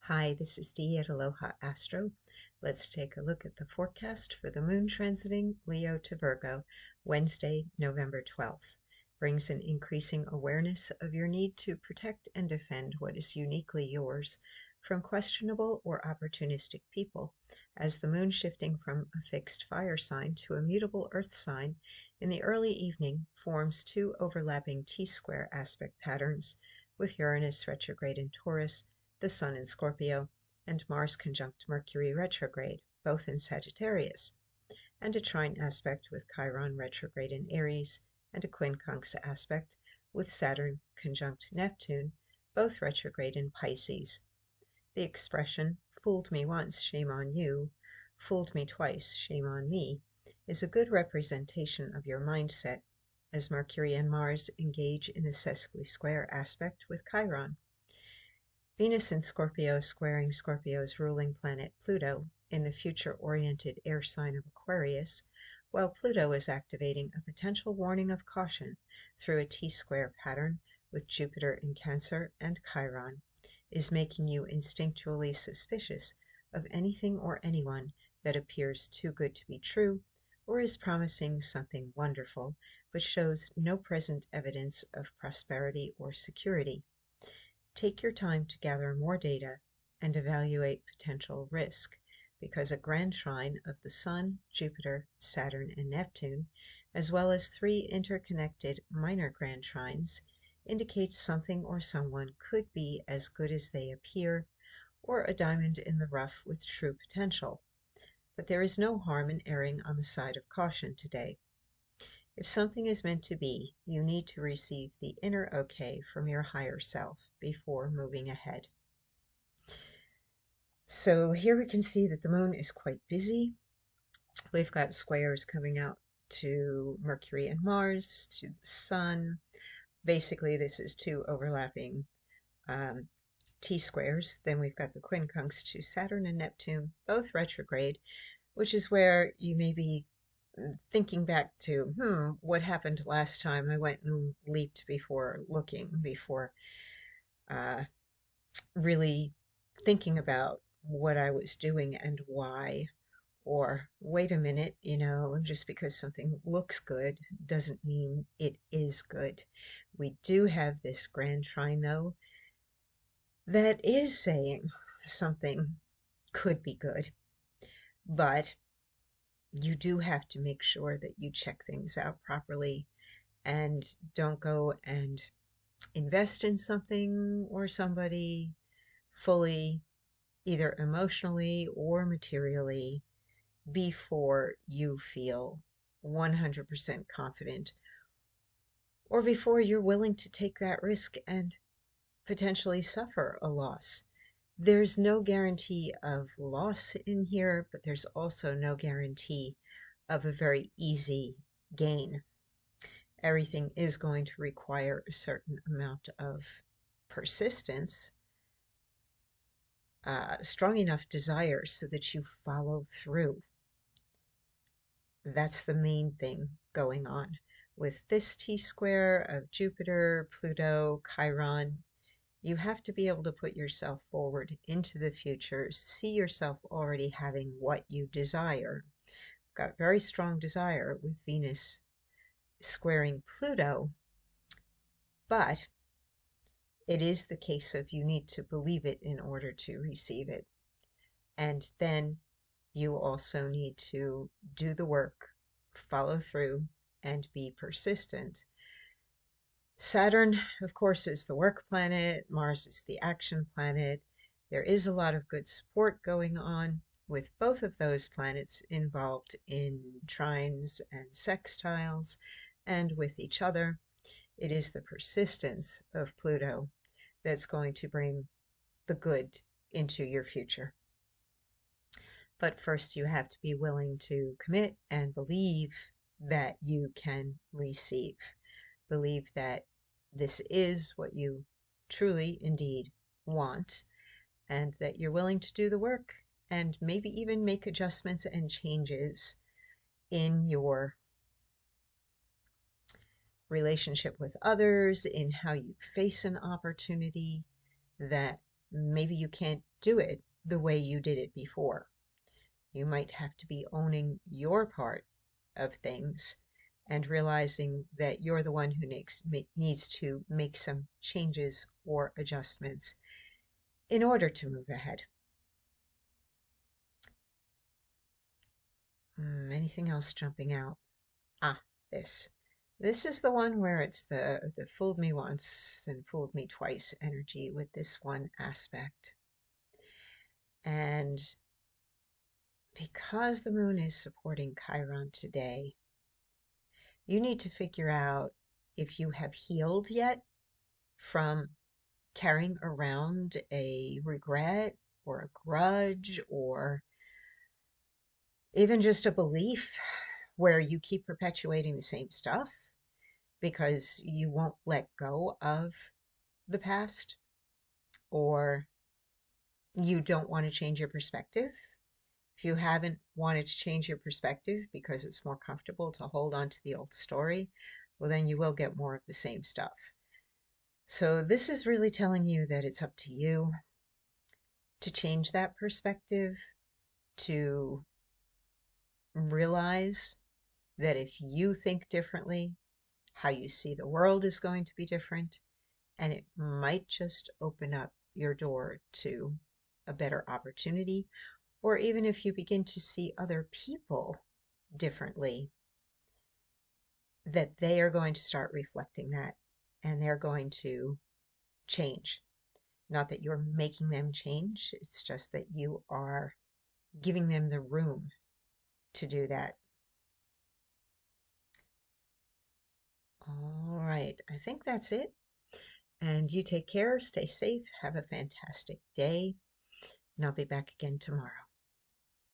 Hi, this is Dee at Aloha Astro. Let's take a look at the forecast for the moon transiting Leo to Virgo, Wednesday, November 12th. Brings an increasing awareness of your need to protect and defend what is uniquely yours from questionable or opportunistic people, as the moon shifting from a fixed fire sign to a mutable earth sign in the early evening forms two overlapping T-square aspect patterns with Uranus retrograde in Taurus, the Sun in Scorpio, and Mars conjunct Mercury retrograde, both in Sagittarius, and a trine aspect with Chiron retrograde in Aries, and a quincunx aspect with Saturn conjunct Neptune, both retrograde in Pisces. The expression, "fooled me once, shame on you," "fooled me twice, shame on me," is a good representation of your mindset, as Mercury and Mars engage in a sesqui square aspect with Chiron. Venus in Scorpio squaring Scorpio's ruling planet Pluto in the future-oriented air sign of Aquarius, while Pluto is activating a potential warning of caution through a T-square pattern with Jupiter in Cancer and Chiron, is making you instinctually suspicious of anything or anyone that appears too good to be true or is promising something wonderful but shows no present evidence of prosperity or security. Take your time to gather more data and evaluate potential risk, because a grand trine of the Sun, Jupiter, Saturn, and Neptune, as well as three interconnected minor grand trines, indicates something or someone could be as good as they appear, or a diamond in the rough with true potential. But there is no harm in erring on the side of caution today. If something is meant to be, you need to receive the inner okay from your higher self before moving ahead. So here we can see that the moon is quite busy. We've got squares coming out to Mercury and Mars, to the Sun. Basically, this is two overlapping T-squares. Then we've got the quincunx to Saturn and Neptune, both retrograde, which is where you may be thinking back to, what happened last time I went and leaped before looking, before really thinking about what I was doing and why. Or, wait a minute, just because something looks good doesn't mean it is good. We do have this grand trine, though, that is saying something could be good, but you do have to make sure that you check things out properly and don't go and invest in something or somebody fully, either emotionally or materially, before you feel 100% confident, or before you're willing to take that risk and potentially suffer a loss. There's no guarantee of loss in here, but there's also no guarantee of a very easy gain. Everything is going to require a certain amount of persistence, strong enough desire so that you follow through. That's the main thing going on with this T-square of Jupiter, Pluto, Chiron. You have to be able to put yourself forward into the future, see yourself already having what you desire. Got very strong desire with Venus squaring Pluto, but it is the case of you need to believe it in order to receive it. And then you also need to do the work, follow through, and be persistent. Saturn, of course, is the work planet. Mars is the action planet. There is a lot of good support going on with both of those planets involved in trines and sextiles and with each other. It is the persistence of Pluto that's going to bring the good into your future. But first, you have to be willing to commit and believe that you can receive. Believe that this is what you truly indeed want, and that you're willing to do the work and maybe even make adjustments and changes in your relationship with others, in how you face an opportunity that maybe you can't do it the way you did it before. You might have to be owning your part of things and realizing that you're the one who needs to make some changes or adjustments in order to move ahead. Anything else jumping out? Ah, this. This is the one where it's the fooled me once and fooled me twice energy with this one aspect. And because the moon is supporting Chiron today, you need to figure out if you have healed yet from carrying around a regret or a grudge or even just a belief where you keep perpetuating the same stuff because you won't let go of the past, or you don't want to change your perspective. If you haven't wanted to change your perspective because it's more comfortable to hold on to the old story, well, then you will get more of the same stuff. So this is really telling you that it's up to you to change that perspective, to realize that if you think differently, how you see the world is going to be different, and it might just open up your door to a better opportunity. Or even if you begin to see other people differently, that they are going to start reflecting that and they're going to change. Not that you're making them change, it's just that you are giving them the room to do that. All right, I think that's it. And you take care, stay safe, have a fantastic day, and I'll be back again tomorrow.